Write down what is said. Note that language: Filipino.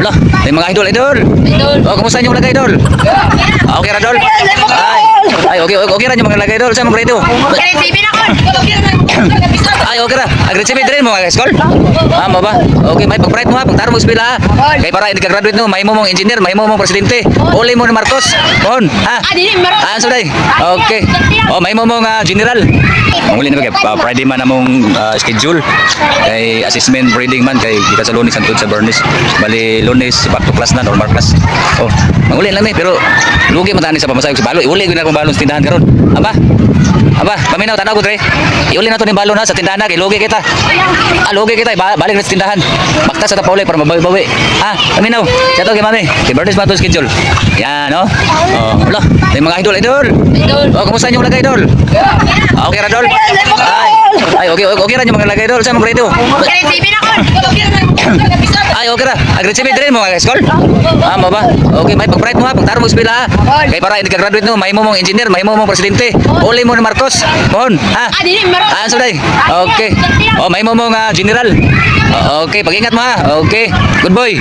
Wala, may mga idol. Idol. Oh, kumusta yung mga idol? Okay ra dol. Ay, okay ra yung mga idol sa mga grade. Grade 7 ako. Ay, okay ra. Grade 7 din mo mga school. Mo ba? Okay, may pag-pride mo ha, pagtaro mo eskwela ha. Kay para hindi ka graduate no, may mo mong engineer, may mo mong presidente. Uli mo ni Marcos. Pohon, ha? Dili maro. So day. Okay. Oh, may mo mong general. Manguli na ba Friday man among schedule. Kay assessment reading man kay kita sa Lunes antud sa Bernice. Bali Lunes back to class na normal class. Oh, manguli lang ni pero lugi man tani sa pamasahe sa balo. Iuli gyud na akong balon sa tindahan karon. Aba, paminaw tanaw ko tre. Iuli na to ni balon na sa tindahan na kay lugi kita. Lugi kita balik na sa tindahan. Bakta sa tapaulit para mabawi-bawi. Paminaw. Sa to kay mami. Kay Bernice man to schedule. Yan no. Oh, wala. May mga idol. Idol. Oh, kumusta yung mga idol? Okay ra dol. Ay, okay ra yung mga idol sa mga grade. Grade 7 ako. Ay, okay ra. Grade 7 din mo mga school. Mo ba? Okay, may pag-pride mo ha, pagtaro mo eskwela ha. Kay para hindi ka graduate no, may mo mong engineer, may mo mong presidente. Uli mo ni Marcos. Pohon, ha? Dili maro. So day. Okay. Oh, may mo mong general. Okay, pag-ingat mo ha. Okay. Good boy.